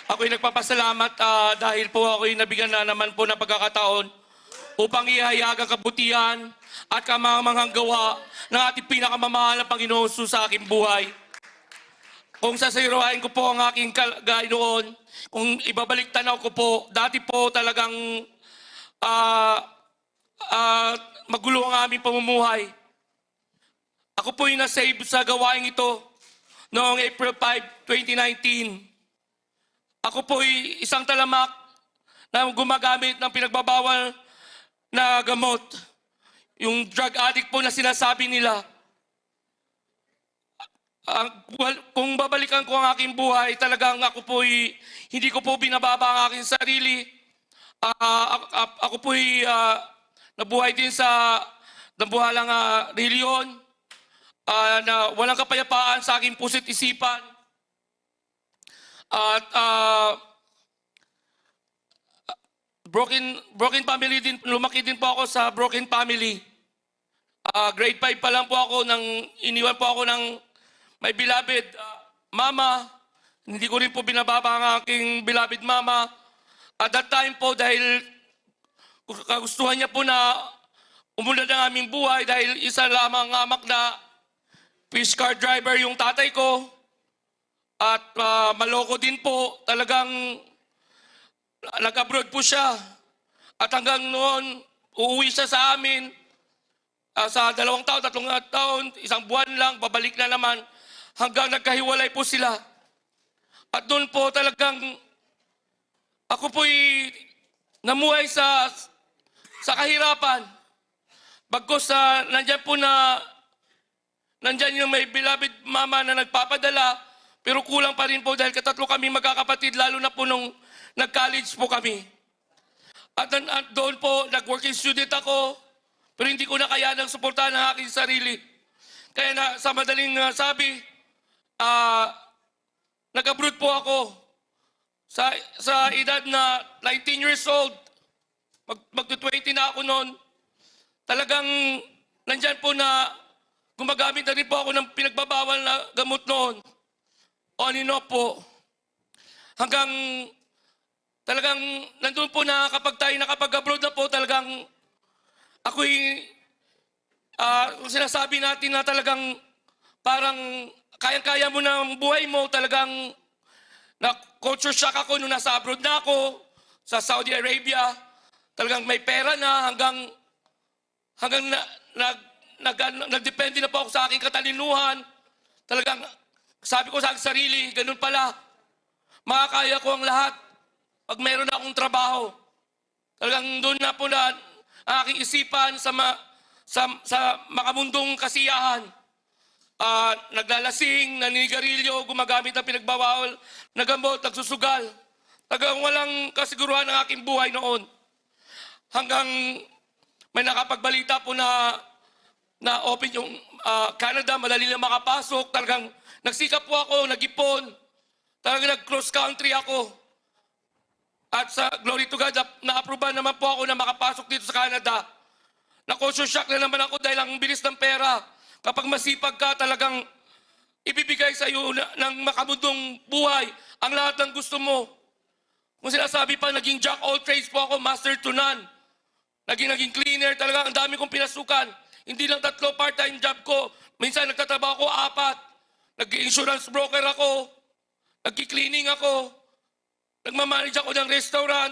Ako'y nagpapasalamat dahil po ako'y nabigyan na naman po ng pagkakataon upang ihayag ang kabutihan at kamamanghang gawa ng ating pinakamamahal na Panginoon sa aking buhay. Kung sasayrohain ko po ang aking Ginoon, kung ibabalik tanaw ko po, dati po talagang magulo ang aming pamumuhay. Ako po'y nasave sa gawaing ito noong April 5, 2019. Ako po'y isang talamak na gumagamit ng pinagbabawal na gamot. Yung drug addict po na sinasabi nila. Kung babalikan ko ang aking buhay, talagang ako po'y hindi ko po binababa ang aking sarili. Ako po'y nabuhay din sa nabuhalang reliyon na walang kapayapaan sa aking puso't isipan. At broken family din, lumaki din po ako sa broken family. Grade 5 pa lang po ako nang iniwan po ako ng may beloved mama. Hindi ko rin po binababa ang aking beloved mama. At that time po, dahil kagustuhan niya po na umunlad ang aming buhay dahil isa lamang amak na fish car driver yung tatay ko. At maloko din po, talagang nag-abroad po siya. At hanggang noon, uuwi siya sa amin. Sa 2 taon, 3 taon, 1 buwan lang, babalik na naman. Hanggang nagkahiwalay po sila. At doon po talagang, ako po'y namuhay sa kahirapan. Bagkos nandyan po nandyan yung may beloved mama na nagpapadala, pero kulang pa rin po dahil katatlo kami magkakapatid, lalo na po nung nag-college po kami. At doon po, nag-working student ako, pero hindi ko na kaya nang suportahan ang aking sarili. Kaya sa madaling sabi, nag-abroad po ako. Sa edad na 19 years old, mag-20 na ako noon, talagang nandyan po na gumagamit na rin po ako ng pinagbabawal na gamot noon. On and off po. Hanggang talagang nandun po na kapag tayo nakapag-abroad na po, talagang ako'y kung sinasabi natin na talagang parang kayang-kaya mo na ang buhay mo, talagang na culture shock ako nung nasa abroad na ako, sa Saudi Arabia. Talagang may pera na hanggang nagdepende na po ako sa aking katalinuhan. Talagang sabi ko sa aking sarili, ganun pala. Makakaya ko ang lahat pag meron na akong trabaho. Talagang doon na po na ang aking isipan sa makamundong kasiyahan. Naglalasing, naninigarilyo, gumagamit ng pinagbawal, nagamot, nagsusugal. Talagang walang kasiguruhan ng aking buhay noon. Hanggang may nakapagbalita po na open yung Canada, madali lang makapasok. Talagang nagsikap po ako, nag-ipon. Talagang nag-cross country ako. At sa glory to God, na-approvean naman po ako na makapasok dito sa Canada. Na-culture shock na naman ako dahil ang bilis ng pera. Kapag masipag ka, talagang ibibigay sa iyo ng makamundong buhay ang lahat ng gusto mo. Kung sinasabi pa, naging jack all trades po ako, master to none. Naging cleaner, talagang ang dami kong pinasukan. Hindi lang 3 part-time job ko. Minsan nagtatrabaho ako 4. Nag-insurance broker ako. Nag-cleaning ako. Nagmamanage ako ng restaurant.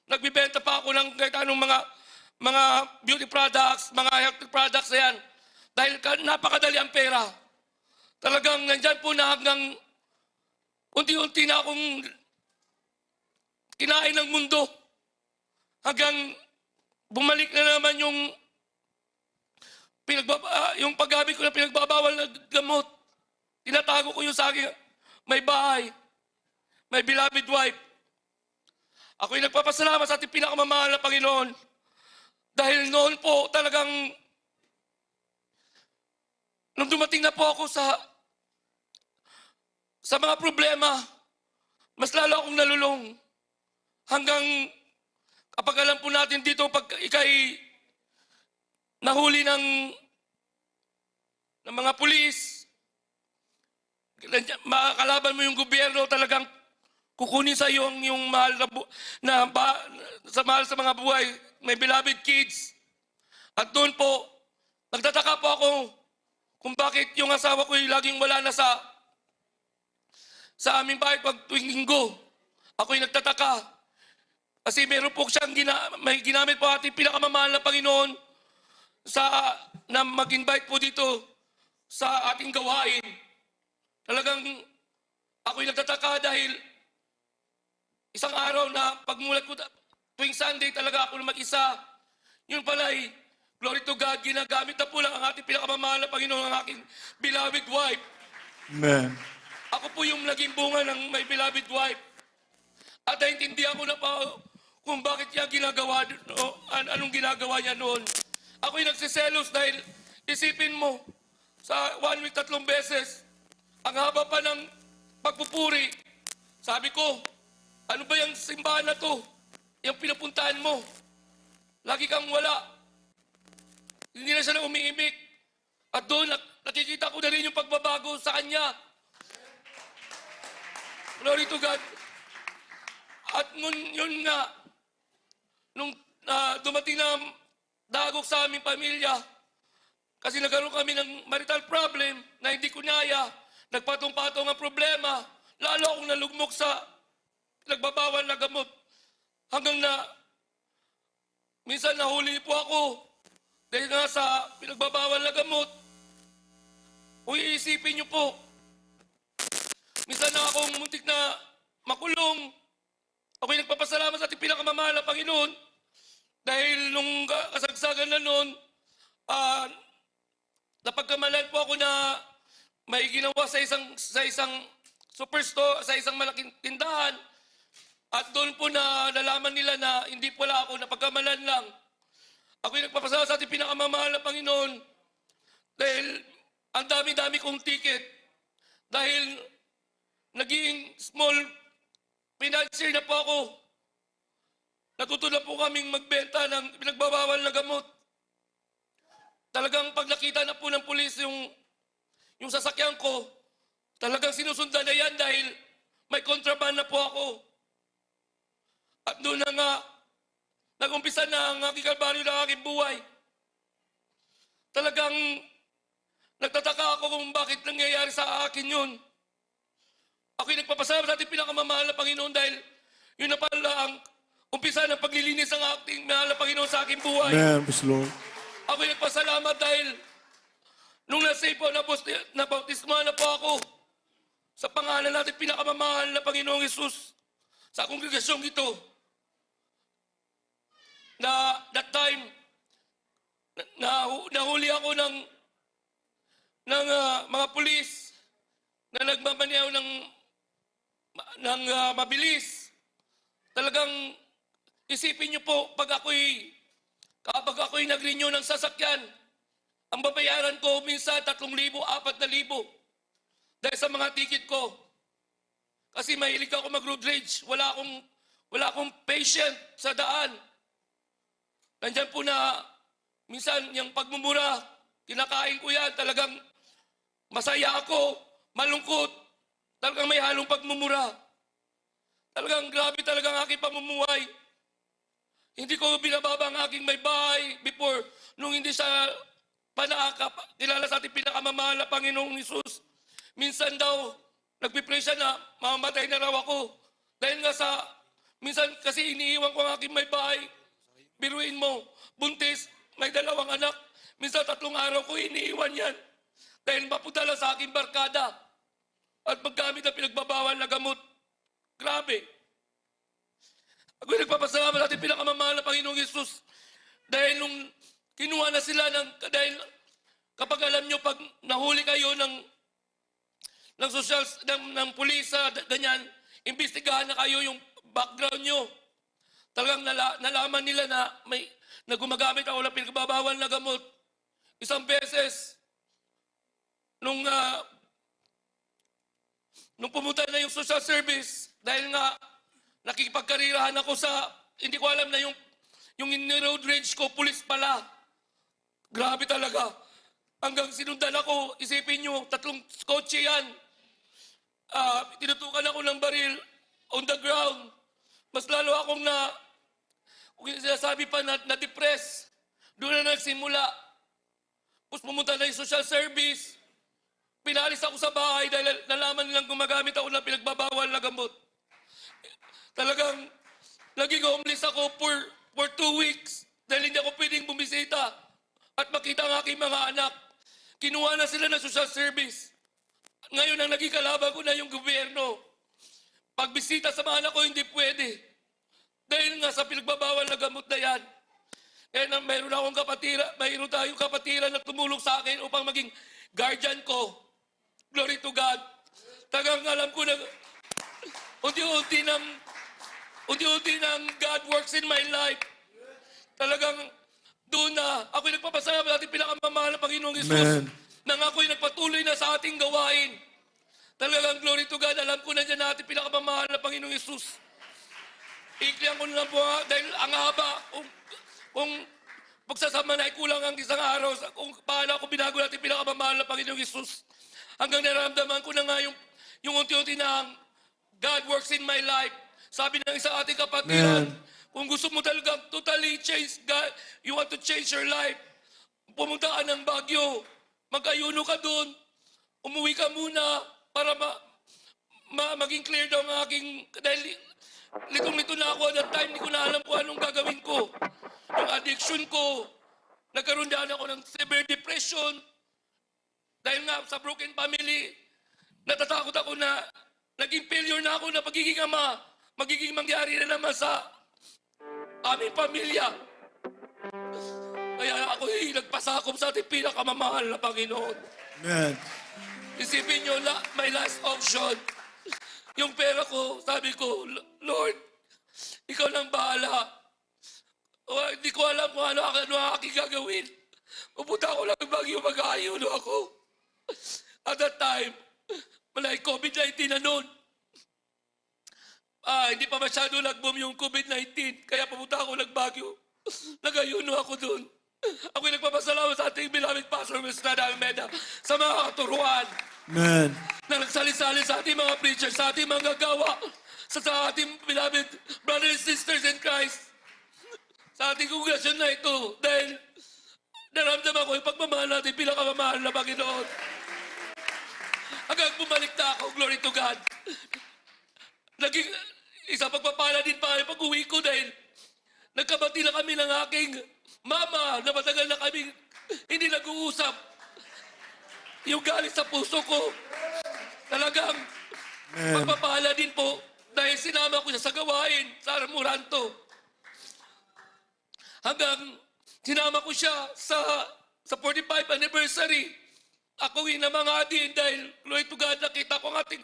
Nagbibenta pa ako ng kahit anong mga beauty products, mga health products na yan. Dahil napakadali ang pera. Talagang nandyan po na hanggang unti-unti na akong kinain ng mundo. Hanggang bumalik na naman yung paggamit ko na pinagbabawal na gamot. Tinatago ko yung sa akin, may bahay, may beloved wife. Ako'y nagpapasalamat sa ating pinakamamahal na Panginoon. Dahil noon po talagang nung dumating na po ako sa mga problema, mas lalo akong nalulong. Hanggang kapag alam po natin dito, pag ikay nahuli ng mga pulis, makakalaban mo yung gobyerno, talagang kukunin sa iyo ang yung mahal sa mga buhay, may beloved kids. At doon po, nagtataka po ako kung bakit yung asawa ko ay laging wala na sa aming bahay pag tuwing linggo. Ako'y nagtataka. Kasi meron po siyang may ginamit po ating pinakamamahal na Panginoon na mag-invite po dito sa ating gawain. Talagang ako'y nagtataka dahil isang araw na pagmulat ko tuwing Sunday talaga ako na mag-isa. Yun pala ay, glory to God, ginagamit na po lang ang ating pinakamamahal na Panginoon, ang aking beloved wife. Amen. Ako po yung naging bunga ng my beloved wife. At naintindihan ko na pa kung bakit niya ginagawa, anong ginagawa niya noon. Ako'y nagsiselos dahil isipin mo, sa 1 week 3 beses, ang haba pa ng pagpupuri. Sabi ko, ano ba yung simbahan na to? Yung pinapuntahan mo. Lagi kang wala. Hindi na siya na umiimik. At doon, nakikita ko na rin yung pagbabago sa kanya. Glory to God. At yun nga, nung dumating na dagok sa aming pamilya, kasi nagkaroon kami ng marital problem na hindi ko naya, nagpatong-patong ang problema, lalo akong nalugmok sa nagbabawal na gamot. Hanggang na, minsan nahuli po ako dahil nga sa pinagbabawal na gamot. Kung iisipin niyo po, minsan na akong muntik na makulong. Ako'y nagpapasalamat sa ating pinakamamahal na Panginoon dahil nung kasagsagan na noon, napagkamalan po ako na may ginawa sa isang superstore, sa isang malaking tindahan. At doon po na nalaman nila na hindi pala ako, napagkamalan lang. Ako'y nagpapasalamat sa ating pinakamamahal na Panginoon dahil ang dami-dami kong ticket. Dahil naging small financier na po ako. Natuto na po kaming magbenta ng pinagbabawal na gamot. Talagang pag nakita na po ng pulis yung sasakyan ko, talagang sinusundan na yan dahil may kontraband na po ako. At doon na nga, nag-umpisa na ang aking kalbaryo ng aking buhay. Talagang nagtataka ako kung bakit nangyayari sa akin yun. Ako'y nagpapasalamat sa ating pinakamamahal na Panginoon dahil yun na pala ang umpisa ng paglilinis ng ating mahal na Panginoon sa aking buhay. Amen. Praise the Lord. Ako'y nagpasalamat dahil nung nasave po, nabautismahan na po ako sa pangalan natin pinakamamahal na Panginoong Hesus sa kongregasyong ito. Na that time, nahuli ako ng mga pulis na nagmamaneho ng mabilis. Talagang isipin niyo po, kapag ako'y nag-renew ng sasakyan, ang babayaran ko minsan 3,000, 4,000 dahil sa mga ticket ko. Kasi mahilig ako mag-road rage. Wala akong patient sa daan. Nandyan po na minsan yung pagmumura, kinakain ko yan, talagang masaya ako, malungkot, talagang may halong pagmumura. Talagang grabe talaga ang aking pamumuhay. Hindi ko binababa ang aking may bahay before, nung hindi siya kilala sa ating pinakamamahal na Panginoong Hesus. Minsan daw, nagpipray siya na mamamatay na raw ako. Dahil nga minsan kasi iniiwan ko ang aking may bahay. Biruin mo, buntis, may 2 anak. Minsan 3 araw ko iniiwan yan. Dahil mapunta lang sa aking barkada. At maggamit ng pinagbabawal na gamot. Grabe. Ako'y nagpapasalamat natin pinakamamahal na Panginoong Hesus. Dahil nung kinuha na sila dahil kapag alam nyo, pag nahuli kayo ng pulis, ganyan, imbestigahan na kayo yung background nyo. Talagang nalaman nila na gumagamit ako ng pinagbabawal na gamot. Isang beses, nung pumunta na yung social service, dahil nga nakikipagkarirahan ako hindi ko alam na yung in-road rage ko, pulis pala. Grabe talaga. Hanggang sinundan ako, isipin nyo, 3 kotse yan. Tinutukan ako ng baril. on the ground. Mas lalo akong kung sinasabi pa na-depress. Doon na nagsimula. Tapos pumunta na yung social service. Pinalis ako sa bahay dahil nalaman nilang gumagamit ako ng pinagbabawal na gamot. Talagang naging homeless ako for 2 weeks dahil hindi ako pwedeng bumisita at makita ang aking mga anak. Kinuha na sila ng social service. Ngayon ang naging kalaban ko na yung gobyerno. Pagbisita sa mga anak ko hindi pwede. Dahil nga sa pinagbabawal na gamot na yan. Kaya mayroon tayong kapatira na tumulong sa akin upang maging guardian ko. Glory to God. Tagang alam ko na unti-unti ng God works in my life. Talagang doon na ako'y nagpapasalamat sa ating pinakamamahal na Panginoong Isus. Amen. Nang ako'y nagpatuloy na sa ating gawain. Talagang glory to God. Alam ko na dyan na ating pinakamamahal na Panginoong Isus. Iklihan ko na lang po dahil ang haba. Kung pagsasama na ay kulang ang isang araw, kung paano ako binago natin pinakamamahal na Panginoong Isus. Hanggang naramdaman ko na nga yung unti-unti na God works in my life. Sabi ng isang ating kapatiran, kung gusto mo talagang totally change God, you want to change your life, pumunta ka ng Baguio, mag-ayuno ka doon, umuwi ka muna para maging clear daw ang aking, dahil litong-lito na ako at that time, hindi ko na alam kung anong gagawin ko. Yung addiction ko, nagkaroon din ako ng severe depression, dahil nga sa broken family, natatakot ako na naging failure na ako na pagiging ama, magiging mangyari na naman sa aming pamilya. Kaya ako nagpasakop sa ating pinakamamahal na Panginoon. Amen. Isipin nyo, my last option, yung pera ko, sabi ko, Lord, ikaw nang bahala. Hindi ko alam kung ano ang aking gagawin. Pupunta ako lang Baguio, mag-aayuno ako. At that time, malay COVID-19 na noon. Hindi pa masyado nag-boom yung COVID-19, kaya pumunta ako ng Baguio. Nag-ayuno ako doon. Ako'y nagpapasalamat sa ating beloved Pastor Mr. Almeida sa mga katuruan Amen. na nagsali-sali sa ating mga preachers, sa ating mga gawa, sa ating beloved brothers and sisters in Christ, sa ating kongregasyon na ito, dahil naramdaman ko yung pagmamahal natin, pinakamamahal na Panginoon. Hanggang bumalik na ako, glory to God. Naging isa pagpapala din pa pag-uwi ko dahil nagkabati na kami ng aking mama na matagal na kami hindi nag-uusap. Yung galit sa puso ko, talagang pagpapala din po dahil sinama ko siya sa gawain sa Amoranto. Hanggang sinama ko siya sa 45th anniversary. Ako hinamanga din dahil glory to God, nakita ko ang ating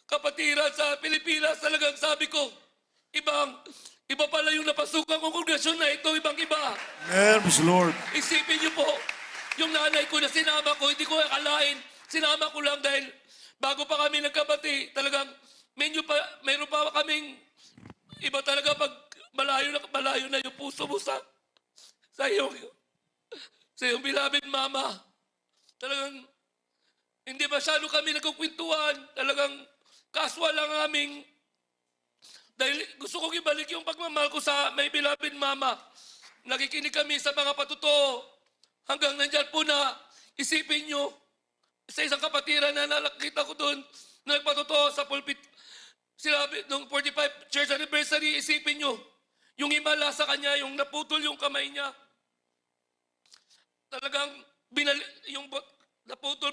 kapatiran sa Pilipinas. Talagang sabi ko, iba pala yung napasukan kong kongregasyon na ito, ibang-iba. Amen. Praise the Lord. Isipin niyo po, yung nanay ko na sinama ko, hindi ko akalain, sinama ko lang dahil bago pa kami nagkabati, talagang mayroon pa kaming iba talaga pag malayo na yung puso mo sa iyong beloved mama. Talagang hindi masyado kami nagkukwentuhan. Talagang casual lang aming dahil gusto kong ibalik yung pagmamahal ko sa may beloved mama. Nakikinig kami sa mga patuto. Hanggang nandyan po na isipin nyo sa isang kapatiran na nakita ko doon na nagpatuto sa pulpit. Sila nung 45 church anniversary, isipin nyo yung himala sa kanya, yung naputol yung kamay niya. Talagang naputol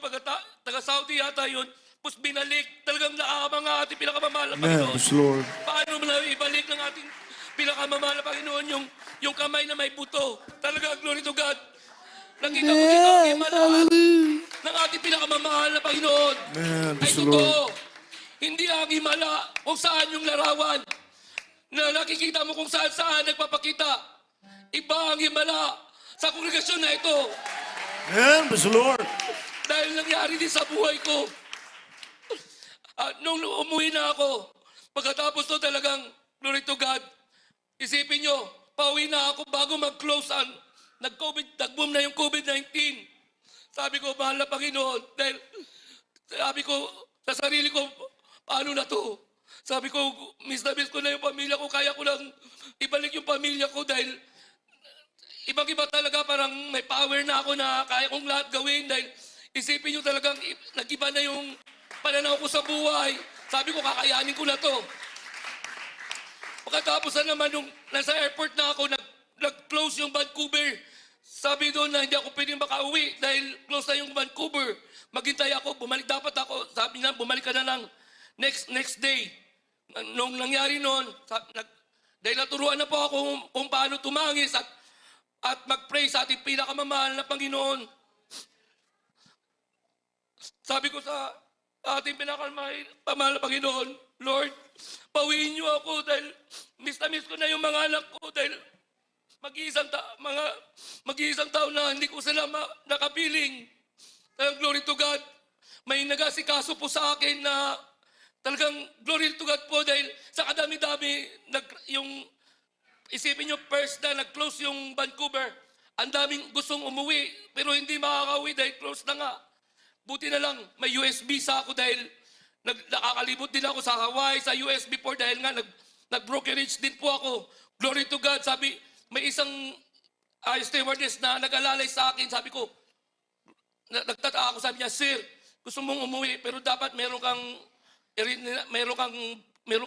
taga-Saudi yata yun. Tapos binalik. Talagang naakamang ang ating pinakamamahal na Amen. Panginoon. Praise the Lord. Paano mo na ibalik ng ating pinakamamahal na Panginoon yung kamay na may buto? Talagang glory to God. Nakita ko dito ang himala ng ating pinakamamahal na Panginoon. Amen. Ay Praise the Lord. totoo. Hindi ang himala kung saan yung larawan na nakikita mo kung saan nagpapakita. Iba ang himala sa kongregasyon na ito. Amen. Praise the Lord. Dahil nangyari din sa buhay ko. Nung umuwi na ako, pagkatapos to talagang, glory to God, isipin nyo, pauwi na ako bago mag-close nag-boom na yung COVID-19. Sabi ko, mahal na Panginoon, dahil sabi ko sa sarili ko, paano na to? Sabi ko, miss na miss ko na yung pamilya ko, kaya ko lang ibalik yung pamilya ko dahil ibang-iba talaga, parang may power na ako na kaya kong lahat gawin dahil isipin nyo talagang nag-iba na yung pananaw ko sa buhay. Sabi ko, kakayanin ko na to. Pagkatapos na naman, nung nasa airport na ako, nag-close yung Vancouver. Sabi doon na hindi ako pwedeng makauwi dahil close na yung Vancouver. Maghintay ako, bumalik dapat ako. Sabi niya, bumalik ka na lang next day. Nung nangyari noon, dahil naturuan na po ako kung paano tumangis at mag-pray sa ating pinakamamahal na Panginoon. Sabi ko sa ating pinakamamahal na Panginoon, Lord, pawiin niyo ako dahil miss na miss ko na yung mga anak ko dahil mag-iisang taon na hindi ko sila nakapiling. Glory to God. May nagasikaso po sa akin na talagang glory to God po dahil sa kadami-dami, yung isipin nyo first na nag-close yung Vancouver, ang daming gustong umuwi pero hindi makakauwi dahil close na nga. Buti na lang, may US visa ako dahil nakakalibot din ako sa Hawaii, sa US before dahil nga nag-brokerage din po ako. Glory to God. Sabi, may isang stewardess na nag-alalay sa akin. Sabi ko, nagtataka ako, sabi niya, Sir, gusto mong umuwi pero dapat meron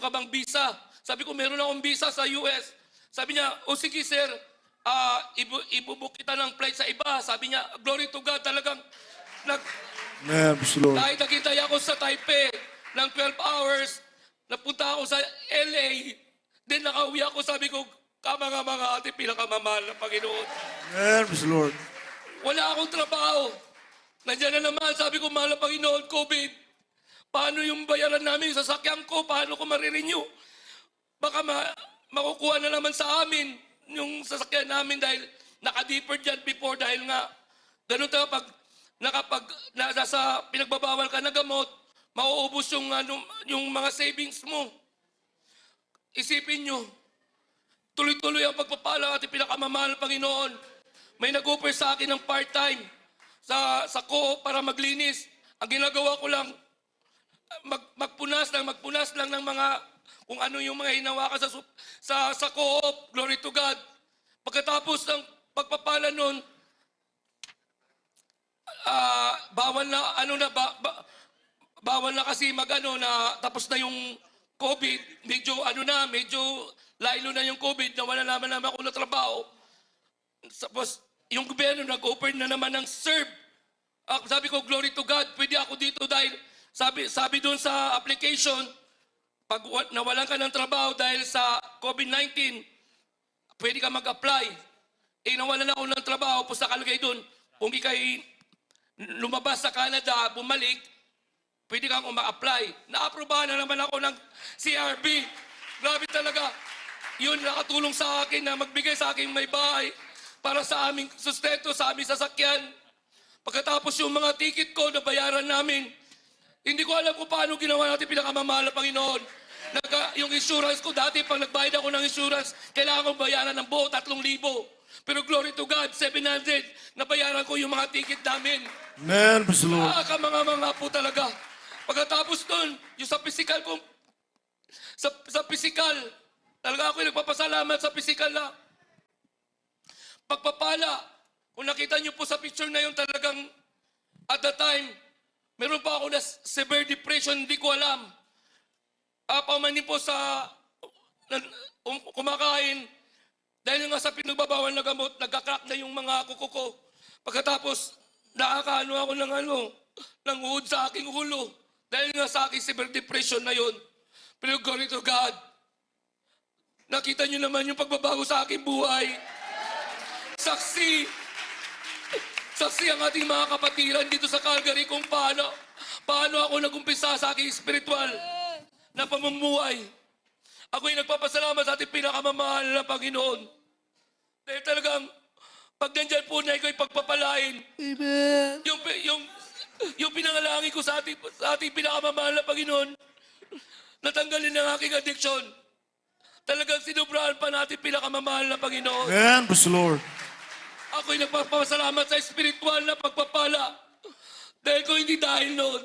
ka bang visa? Sabi ko, meron akong visa sa US. Sabi niya, o sige sir, ibubuk kita ng flight sa iba. Sabi niya, glory to God, talagang Amen. Praise the Lord. kahit naghintay ako sa Taipei ng 12 hours, napunta ako sa LA, then nakauwi ako, sabi ko, mga ating pinakamamahal na Panginoon. Amen. Praise the Lord. Wala akong trabaho. Nandiyan na naman, sabi ko, mahal na Panginoon, COVID. Paano yung bayaran namin yung sasakyan ko? Paano ko marirenew? Baka makukuha na naman sa amin yung sasakyan namin dahil naka-deeper dyan before dahil nga ganun tayo pag nasa pinagbabawal ka na gamot, mauubos yung mga savings mo. Isipin nyo, tuloy-tuloy ang pagpapala at pinakamamahal ng Panginoon. May nag-offer sa akin ng part-time sa co-op para maglinis. Ang ginagawa ko lang, magpunas lang ng mga kung ano yung mga hinawakan sa co-op. Glory to God. Pagkatapos ng pagpapala nun, bawal na kasi na tapos na yung COVID, medyo lailo na yung COVID, nawala naman ako ng trabaho. Tapos, yung gobyerno nag-offer na naman ng serve. Sabi ko, glory to God, pwede ako dito dahil sabi doon sa application, pag nawalan ka ng trabaho dahil sa COVID-19, pwede ka mag-apply. Nawalan ako ng trabaho, tapos nakalagay doon, kung ikay lumabas sa Canada, bumalik, pwede kang ma-apply. Na-aprobahan na naman ako ng CRB. Grabe talaga. Yun nakatulong sa akin na magbigay sa akin may bahay para sa aming sustento, sa aming sasakyan. Pagkatapos yung mga ticket ko na bayaran namin, hindi ko alam kung paano ginawa natin pinakamamahal na Panginoon. Yung insurance ko dati, pag nagbayad ako ng insurance, kailangan kong bayaran ng buo 3,000. Pero glory to God, 700, nabayaran ko yung mga ticket namin. Amen. Praise the Lord. Mga po talaga. Pagkatapos doon, yung sa physical ko, sa physical, talaga ako nagpapasalamat sa physical na pagpapala. Kung nakita niyo po sa picture na yun, talagang at the time, meron pa ako na severe depression, hindi ko alam. Paumanin po sa kumakain, dahil nga sa pinagbabawal na gamot, nagkakrak na yung mga kuko ko. Pagkatapos, nakakaano ako ng uhod sa aking ulo. Dahil nga sa aking severe depression na yun. Pero glory to God. Nakita nyo naman yung pagbabago sa aking buhay. Saksi ang ating mga kapatiran dito sa Calgary kung paano ako nag-umpisa sa aking spiritual na pamumuhay. Ako'y nagpapasalamat sa ating pinakamamahal na Panginoon. Dahil talagang, pag nandyan po na ikaw pagpapalain, Amen. yung pinangalangin ko sa ating pinakamamahal na Panginoon, natanggalin ang aking addiction. Talagang sinubrahan pa natin pinakamamahal na Panginoon. Amen. Praise the Lord. Ako'y nagpapasalamat sa spiritual na pagpapala. Dahil kung hindi dahil noon,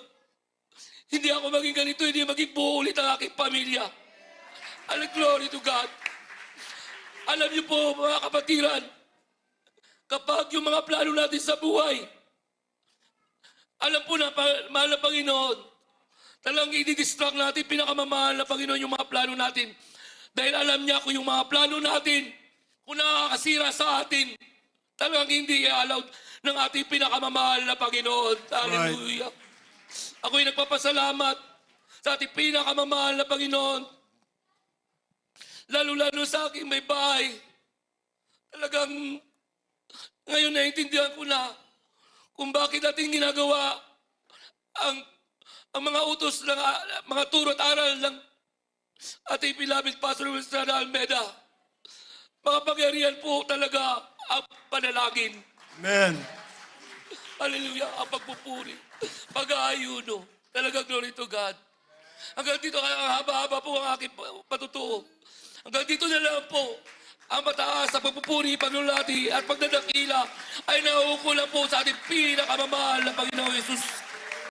hindi ako maging ganito, hindi maging buo ulit ang aking pamilya. All glory to God. Alam niyo po, mga kapatiran, kapag yung mga plano natin sa buhay, alam po na, mahal na Panginoon, talagang i-distract natin, pinakamamahal na Panginoon yung mga plano natin. Dahil alam niya kung yung mga plano natin, kung nakakasira sa atin, talagang hindi i-allowed ng ating pinakamamahal na Panginoon. Hallelujah. Ako'y nagpapasalamat sa ating pinakamamahal na Panginoon. Lalo-lalo sa aking may bahay. Talagang ngayon naiintindihan ko na kung bakit natin ginagawa ang mga utos ng mga turo at aral ng ating beloved Pastor Estrada Almeda. Mga pangyarihan po talaga ang panalangin. Amen. Hallelujah, ang pagpupuri, pag-aayuno. Talaga glory to God. Hanggang dito, ang haba-haba po ang aking patutuo. Hanggang dito na lang po, ang mataas sa pagpupuri, paglulati at pagdadakila ay nauukulan po sa ating pinakamamahal na Panginoong Yesus